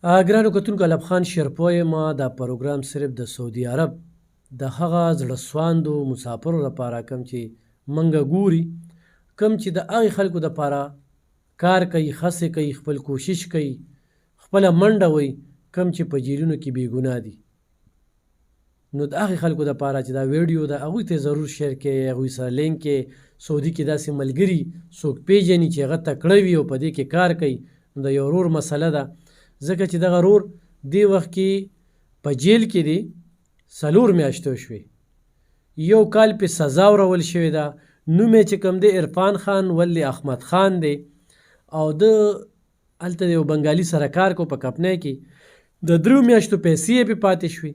ګرانو کتونکو الب خان شیرپوی یم. دا پروګرام صرف د سعودي عرب د هغه زړه سواندو مسافرو لپاره کوم چې منګه ګوري، کوم چې د هغې خلکو دپاره کار کوي، هڅې کوي، خپل کوشش کوي، خپله منډه وهي، کوم چې په جیلونو کې بې ګناه دي. نو د هغې خلکو دپاره چې دا ویډیو ده هغوی ته ضرور شیر کړئ، هغوی سره لینک کړئ. سعودي کې داسې ملګري څوک پیژني چې هغه تکړه وي او په دې کې کار کوي. نو د یو ورور مسله ده، ځکه چې دغه ورور دې وخت کې په جیل کې دی 4 میاشتې شوې، 1 کال پې سزا ورول شوې ده. نوم یې چې کوم دی عرفان خان ولی احمد خان دی، او د هلته د یو بنګالي سره کار کو په کمپنۍ کې. د 3 میاشتو پیسې یې پې پاتې شوې.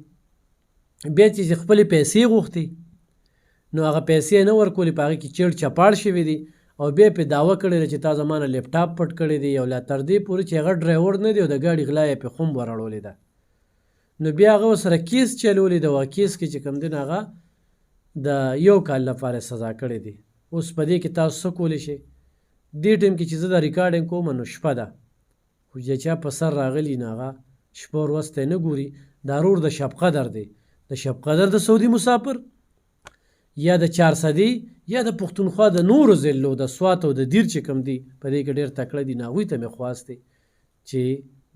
بیا چې خپلې پیسې غوښتې نو هغه پیسې نه ورکولې، په هغې کې چیړ چپاړ شوي دي، او بیا پې دعوه کړې ده چې تا زما نه لیپټاپ پټ کړی دی، او لا تر دې پورې چې هغه ډرایور نه دی او د ګاډي غلا یې پې خو هم وراړولې ده. نو بیا هغه ورسره کیس چلولې ده، او کیس کې چې کوم دی نو هغه د 1 کال لپاره سزا کړې دی. اوس په دې کې تاسو څه کولی شئ؟ دې ټایم کې چې زه دا ریکارډینګ کوم نو شپه ده، خو چې چا په سر راغلي نو هغه شپه ورځ ته نه ګوري. دا رور د شب قدر دی، د شب قدر د سعودي مسافر یا د 400 یا د پښتونخوا د نورو ضلعو د سوات او د دیر چې کوم دي په دې کې ډېر تکړه دي، نو هغوی ته مې خواست دی چې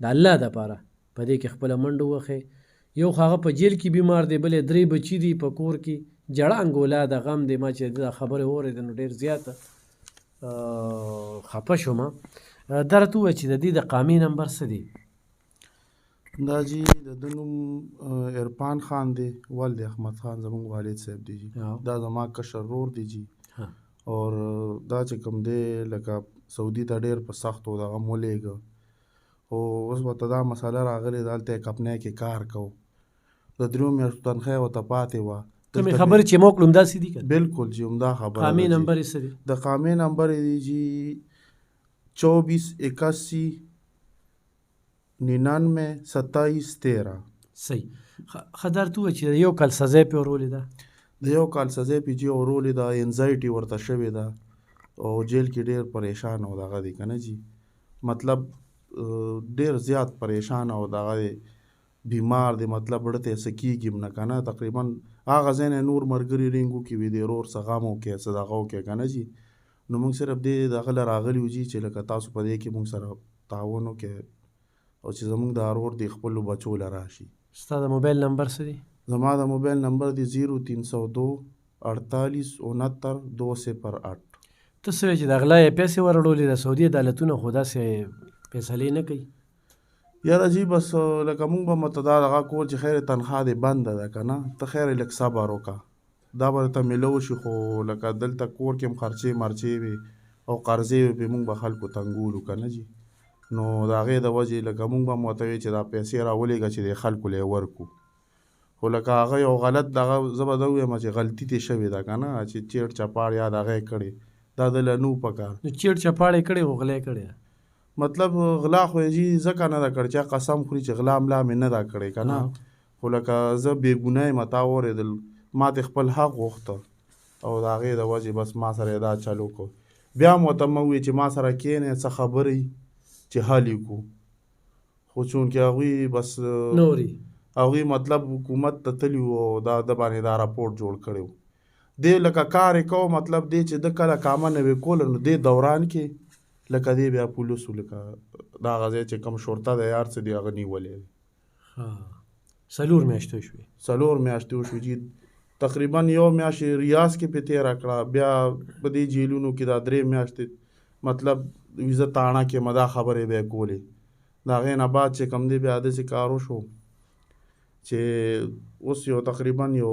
د الله دپاره په دې کې خپله منډه ووښئ. یو خو هغه په جیل کې بیمار دی، بل یې 3 بچي دي په کور کې، جړه انګولا د غم دی. ما چې دا خبرې واورېده نو ډېر زیاته خفه شوم. دا راته ووایه چې د دې د قامي نمبر څه دی؟ دا جی د ده نوم عرفان خان دی، ولد احمد خان زمونږ والد صاحب دی جی. دا زما کشر ورور دی جی. اور دا چې کوم دی لکه سعودي ته ډېر په سختو دغه مولېږه، خو اوس ورته دا مسله راغلې ده هلته یې کمپنۍ کې کار کوو، د 3 میاشتو تنخوا یې ورته پاتې وه. کومې خبرې چې ما وکړو همداسې دي که؟ بلکل جی همدا خبره. قامي نمبر یې څه دی؟ د قامي نمبر یې دی جی 2481 99 27 13. صحیح. ښه دا راته ووایه چې د 1 کال سزا یې پې ورولې ده؟ د 1 کال سزا یې پې جی ورولې ده، انزایټي ورته شوې ده او جیل کې ډېر پریشان او دغه دی که نه جی، مطلب ډېر زیات پریشان او دغه دی، بیمار دی، مطلب ړه ته یې څه کېږي هم نه که نه. تقریبا هغه ځای نه نور ملګري رینګ وکړي وي، د ورور څه غم وکړي، څه دغه وکړي که نه جي. نو موږ صرف دې دغه له راغلي وو جي چې لکه تاسو په دې کې موږ سره تعاون وکړئ او چې زموږ دا ورور د خپلو بچو له راشي. ستا د موبایل نمبر څه دی؟ زما د موبایل نمبر دی 0302 48 69 208. ته څه وایې چې د غلا یې پیسې ورړولې د سعودي عدالتونه خو داسې فیصلې نه کوي؟ یاره جی بس لکه مونږ به مته دا دغه کول چې خیر تنخوا دې بنده ده که نه، ته خیر لږ صبر وکړه، دا به درته میلو شي. خو لکه دلته کور کې هم خرچې مرچې وي او قرضې وي، پې مونږ به خلکو تنګولو که نه جي. نو د هغې د وجې لکه مونږ به هم ورته وایو چې دا پیسې راولېږه چې د خلکو له یې ورکړو. خو لکه هغه یو غلط دغه زه به ده ووایم چې غلطي ترې شوې ده که نه، چې چیټ چپاړ یا دغه یې کړې، دا د له نو پکار. نو چیټ چپاړ یې کړې خو غلا یې کړې ده؟ مطلب غلا خو یې جي ځکه نه ده کړې چې قسم خوري چې غلا ملا مې نه ده کړې که نه. خو لکه زه بې ګناه یم، تا واورېدل، ما ترې خپل حق غوښته او د هغې د وجې بس ما سره یې دا چل وکړو. بیا هم ورته مه ووایې چې ما سره کښېنئ څه خبرې چې حل یې کړو. خو چونکې هغوی بس نورې هغوی مطلب حکومت ته تلي وو او دا د باندې دا راپورټ جوړ کړی و. دې لکه کار یې کوو، مطلب دې چې ده کله کامه نوې کوله نو دې دوران کې لکه دې بیا پولیسو لکه دا هغه ځای چې کوم شرطه دی یار څه دی هغه نیولی دی. 4 میاشتې شوې. 4 میاشتې وشوې جي. تقریبا 1 میاشت ریاض کې پې تېره کړه، بیا په دې جیلونو کې دا 3 میاشتې مطلب ویزه تاڼه کې مه دا خبرې بیا کولې. د هغې نه بعد چې کوم دی بیا داسې کار وشو چې اوس یو تقریبا یو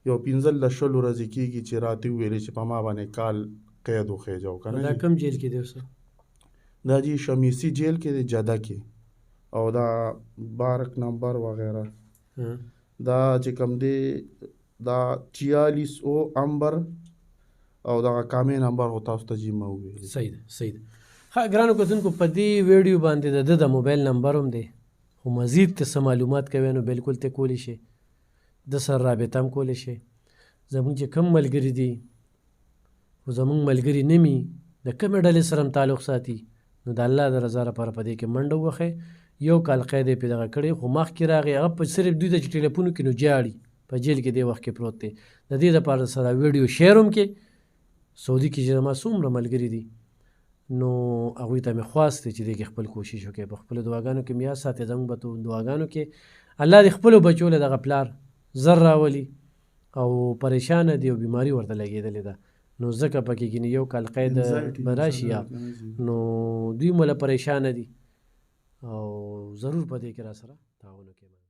15-20 ورځې کېږي چې راته وویلې چې په ما باندې کال قید وخېجو که نه. دا کوم جیل کې دی اوس؟ دا جی شمیسی جیل کې دی، جده کې، او دا بارک نمبر وغیرہ دا چې کوم دی دا 46 امبر او دا کامې نمبر خو تاسو ته جي ما وویل. صحیح ده صحیح ده. ښه ګرانو کتونکو په دې ویډیو باندې د ده د موبایل نمبر هم دی، خو مزید ته څه معلومات کوئ نو بلکل ته کولی شئ، د سره رابطه هم کولی شئ. زموږ چې کوم ملګري دي خو زموږ ملګري نه مي، د کومې ډلې سره هم تعلق ساتي، نو د الله د رضا لپاره په دې کې منډه ووهئ. یو کال قید یې پرې دغه کړی، خو مخکې راغی هغه په صرف دوی ته چې ټلیفون وکړي نو جاړي، په جیل کې دې وخت کې پروت دی. د دې دپاره سره ویډیو شیر هم کې سعودي کې چې زما څومره ملګري دي نو هغوی ته مې خواست دی چې دې کې خپل کوشش وکړي، په خپلو دعاګانو کې مې یاد ساتي. زموږ په دعاګانو کې الله دې خپلو بچو له دغه پلار زر راولي او پریشانه دي او بیماري ورته لګېدلې ده، نو ځکه پکې ګینې یو کال قید به راشي یا نو دوی مو له پریشانه دي او ضرور په دې کې را سره تعاون وکړي.